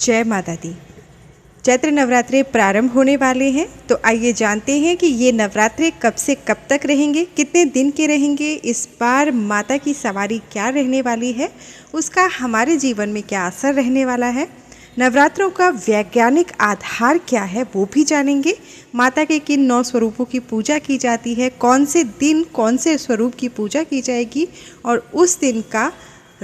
जय माता दी। चैत्र नवरात्रे प्रारंभ होने वाले हैं, तो आइए जानते हैं कि ये नवरात्रे कब से कब तक रहेंगे, कितने दिन के रहेंगे, इस बार माता की सवारी क्या रहने वाली है, उसका हमारे जीवन में क्या असर रहने वाला है, नवरात्रों का वैज्ञानिक आधार क्या है वो भी जानेंगे। माता के किन 9 स्वरूपों की पूजा की जाती है, कौन से दिन कौन से स्वरूप की पूजा की जाएगी और उस दिन का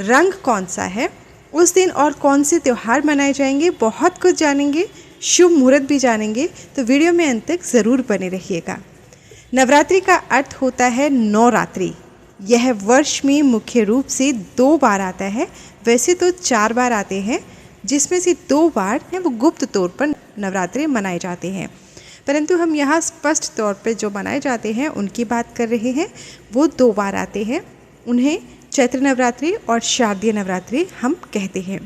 रंग कौन सा है, उस दिन और कौन से त्यौहार मनाए जाएंगे, बहुत कुछ जानेंगे। शुभ मुहूर्त भी जानेंगे, तो वीडियो में अंत तक ज़रूर बने रहिएगा। नवरात्रि का अर्थ होता है नवरात्रि। यह वर्ष में मुख्य रूप से 2 बार आता है, वैसे तो 4 बार आते हैं, जिसमें से 2 बार हैं वो गुप्त तौर पर नवरात्रि मनाए जाते हैं, परंतु हम यहाँ स्पष्ट तौर पर जो मनाए जाते हैं उनकी बात कर रहे हैं। वो 2 बार आते हैं, उन्हें चैत्र नवरात्रि और शारदीय नवरात्रि हम कहते हैं।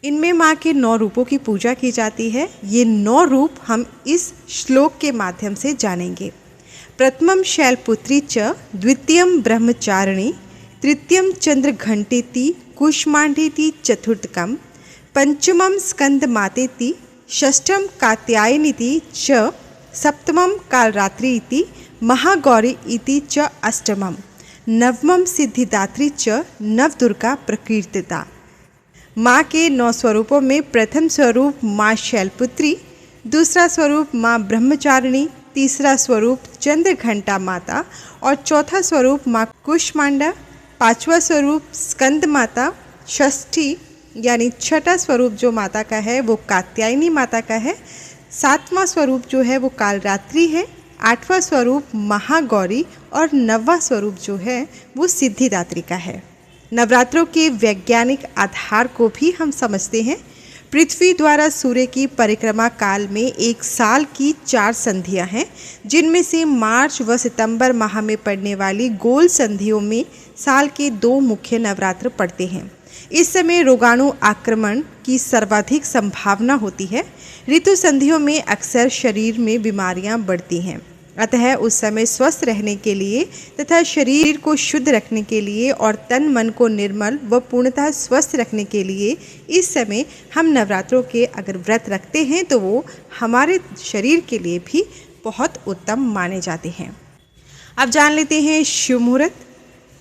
इनमें माँ के 9 रूपों की पूजा की जाती है। ये 9 रूप हम इस श्लोक के माध्यम से जानेंगे। प्रथमम शैलपुत्री च, द्वितीयम ब्रह्मचारिणी, तृतीयम चंद्रघंटेति कुष्मांडेति चतुर्थकम, पंचमम स्कंदमातेति, षष्ठम कात्यायनीति च, सप्तमम कालरात्रि इति महागौरी इति च अष्टमम, नवमम सिद्धिदात्री च नवदुर्गा प्रकीर्तिता। माँ के 9 स्वरूपों में प्रथम स्वरूप माँ शैलपुत्री, दूसरा स्वरूप माँ ब्रह्मचारिणी, तीसरा स्वरूप चंद्रघंटा माता और चौथा स्वरूप माँ कुष्मांडा, 5वां स्वरूप स्कंद माता, षष्ठी यानी छठा स्वरूप जो माता का है वो कात्यायनी माता का है, 7वां स्वरूप जो है वो कालरात्रि है, 8वां स्वरूप महागौरी और 9वां स्वरूप जो है वो सिद्धिदात्री का है। नवरात्रों के वैज्ञानिक आधार को भी हम समझते हैं। पृथ्वी द्वारा सूर्य की परिक्रमा काल में एक साल की 4 संधियां हैं, जिनमें से मार्च व सितंबर माह में पड़ने वाली गोल संधियों में साल के 2 मुख्य नवरात्र पड़ते हैं। इस समय रोगाणु आक्रमण की सर्वाधिक संभावना होती है। ऋतु संधियों में अक्सर शरीर में बीमारियां बढ़ती हैं, अतः उस समय स्वस्थ रहने के लिए तथा शरीर को शुद्ध रखने के लिए और तन मन को निर्मल व पूर्णतः स्वस्थ रखने के लिए इस समय हम नवरात्रों के अगर व्रत रखते हैं तो वो हमारे शरीर के लिए भी बहुत उत्तम माने जाते हैं। अब जान लेते हैं शुभ मुहूर्त।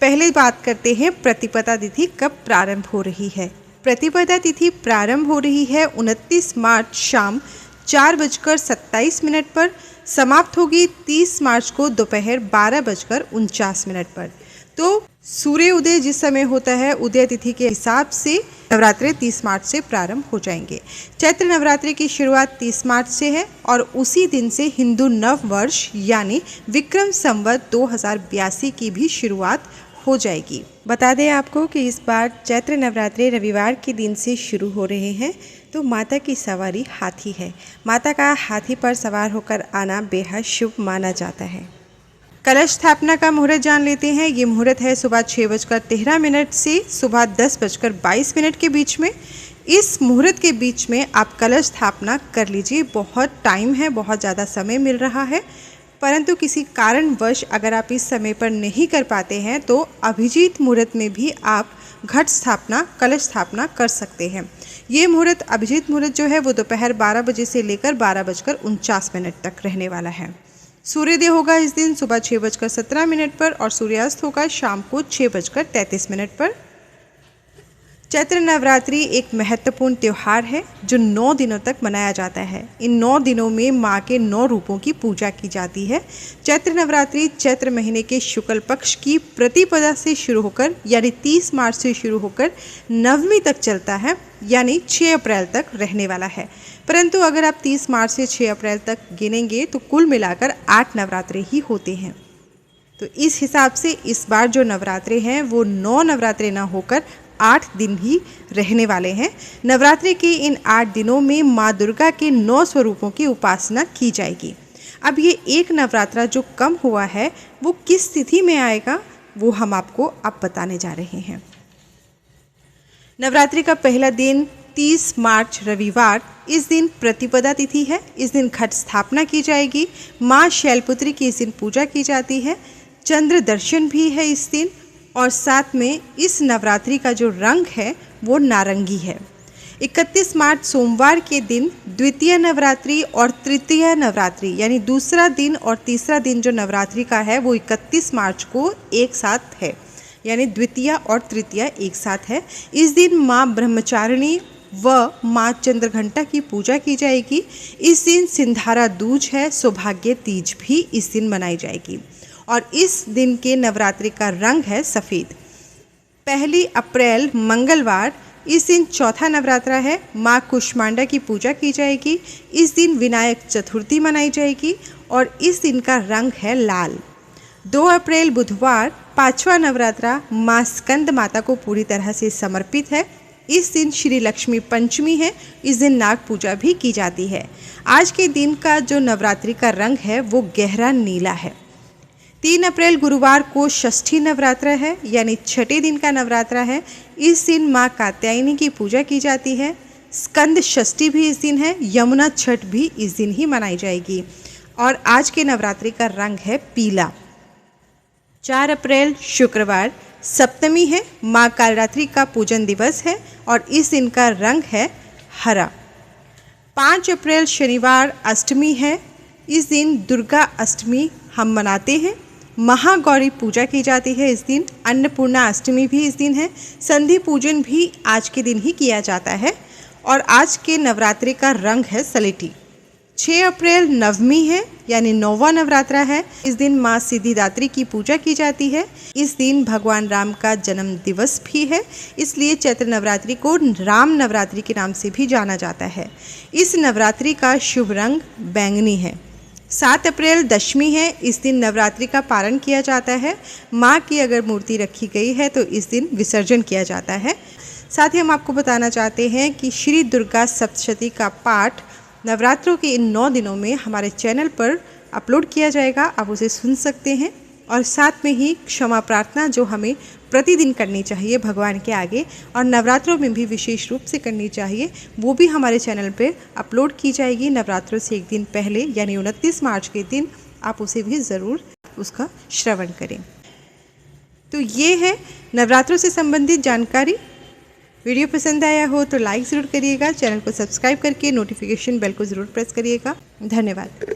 पहले बात करते हैं प्रतिपदा तिथि कब प्रारंभ हो रही है। प्रतिपदा तिथि प्रारंभ हो रही है 29 मार्च शाम 4:27 पर, समाप्त होगी 30 मार्च को दोपहर 12:49 पर। तो सूर्य उदय जिस समय होता है उदय तिथि के हिसाब से नवरात्रे 30 मार्च से प्रारंभ हो जाएंगे। चैत्र नवरात्रि की शुरुआत 30 मार्च से है और उसी दिन से हिंदू नव वर्ष यानी विक्रम संवत 2082 की भी शुरुआत हो जाएगी। बता दें आपको कि इस बार चैत्र नवरात्रि रविवार के दिन से शुरू हो रहे हैं, तो माता की सवारी हाथी है। माता का हाथी पर सवार होकर आना बेहद शुभ माना जाता है। कलश स्थापना का मुहूर्त जान लेते हैं। ये मुहूर्त है सुबह 6:13 से सुबह 10:22 के बीच में। इस मुहूर्त के बीच में आप कलश स्थापना कर लीजिए। बहुत टाइम है, बहुत ज़्यादा समय मिल रहा है, परंतु किसी कारणवश अगर आप इस समय पर नहीं कर पाते हैं तो अभिजीत मुहूर्त में भी आप घट स्थापना, कलश स्थापना कर सकते हैं। ये मुहूर्त अभिजीत मुहूर्त जो है वो दोपहर 12 बजे से लेकर 12:49 तक रहने वाला है। सूर्योदय होगा इस दिन सुबह 6:17 पर और सूर्यास्त होगा शाम को 6:33 पर। चैत्र नवरात्रि एक महत्वपूर्ण त्यौहार है जो 9 दिनों तक मनाया जाता है। इन 9 दिनों में माँ के 9 रूपों की पूजा की जाती है। चैत्र नवरात्रि चैत्र महीने के शुक्ल पक्ष की प्रतिपदा से शुरू होकर यानी 30 मार्च से शुरू होकर नवमी तक चलता है, यानी 6 अप्रैल तक रहने वाला है। परंतु अगर आप 30 मार्च से 6 अप्रैल तक गिनेंगे तो कुल मिलाकर 8 नवरात्रे ही होते हैं। तो इस हिसाब से इस बार जो नवरात्रे हैं वो 9 नवरात्रे न होकर 8 दिन ही रहने वाले हैं। नवरात्रि के इन 8 दिनों में माँ दुर्गा के 9 स्वरूपों की उपासना की जाएगी। अब ये एक नवरात्रा जो कम हुआ है वो किस तिथि में आएगा वो हम आपको अब बताने जा रहे हैं। नवरात्रि का पहला दिन 30 मार्च रविवार, इस दिन प्रतिपदा तिथि है। इस दिन घट स्थापना की जाएगी। माँ शैलपुत्री की इस दिन पूजा की जाती है। चंद्र दर्शन भी है इस दिन और साथ में इस नवरात्रि का जो रंग है वो नारंगी है। 31 मार्च सोमवार के दिन द्वितीय नवरात्रि और तृतीय नवरात्रि यानी दूसरा दिन और तीसरा दिन जो नवरात्रि का है वो 31 मार्च को एक साथ है, यानी द्वितीय और तृतीय एक साथ है। इस दिन माँ ब्रह्मचारिणी व माँ चंद्रघंटा की पूजा की जाएगी। इस दिन सिंधारा दूज है, सौभाग्य तीज भी इस दिन मनाई जाएगी और इस दिन के नवरात्रि का रंग है सफ़ेद। 1 अप्रैल मंगलवार, इस दिन चौथा नवरात्रा है। माँ कुष्मांडा की पूजा की जाएगी। इस दिन विनायक चतुर्थी मनाई जाएगी और इस दिन का रंग है लाल। 2 अप्रैल बुधवार, 5वां नवरात्रा माँ स्कंद माता को पूरी तरह से समर्पित है। इस दिन श्री लक्ष्मी पंचमी है। इस दिन नाग पूजा भी की जाती है। आज के दिन का जो नवरात्रि का रंग है वो गहरा नीला है। 3 अप्रैल गुरुवार को षष्ठी नवरात्रा है, यानी छठे दिन का नवरात्रा है। इस दिन माँ कात्यायनी की पूजा की जाती है। स्कंद षष्ठी भी इस दिन है। यमुना छठ भी इस दिन ही मनाई जाएगी और आज के नवरात्रि का रंग है पीला। 4 अप्रैल शुक्रवार सप्तमी है। माँ कालरात्रि का पूजन दिवस है और इस दिन का रंग है हरा। 5 अप्रैल शनिवार अष्टमी है। इस दिन दुर्गा अष्टमी हम मनाते हैं। महागौरी पूजा की जाती है इस दिन। अन्नपूर्णा अष्टमी भी इस दिन है। संधि पूजन भी आज के दिन ही किया जाता है और आज के नवरात्रि का रंग है सलेटी। 6 अप्रैल नवमी है, यानी 9वां नवरात्रा है। इस दिन माँ सिद्धिदात्री की पूजा की जाती है। इस दिन भगवान राम का जन्म दिवस भी है, इसलिए चैत्र नवरात्रि को राम नवरात्रि के नाम से भी जाना जाता है। इस नवरात्रि का शुभ रंग बैंगनी है। 7 अप्रैल दशमी है। इस दिन नवरात्रि का पारण किया जाता है। माँ की अगर मूर्ति रखी गई है तो इस दिन विसर्जन किया जाता है। साथ ही हम आपको बताना चाहते हैं कि श्री दुर्गा सप्तशती का पाठ नवरात्रों के इन 9 दिनों में हमारे चैनल पर अपलोड किया जाएगा। आप उसे सुन सकते हैं और साथ में ही क्षमा प्रार्थना जो हमें प्रतिदिन करनी चाहिए भगवान के आगे और नवरात्रों में भी विशेष रूप से करनी चाहिए, वो भी हमारे चैनल पे अपलोड की जाएगी नवरात्रों से एक दिन पहले, यानी 29 मार्च के दिन। आप उसे भी ज़रूर उसका श्रवण करें। तो ये है नवरात्रों से संबंधित जानकारी। वीडियो पसंद आया हो तो लाइक ज़रूर करिएगा, चैनल को सब्सक्राइब करके नोटिफिकेशन बेल को ज़रूर प्रेस करिएगा। धन्यवाद।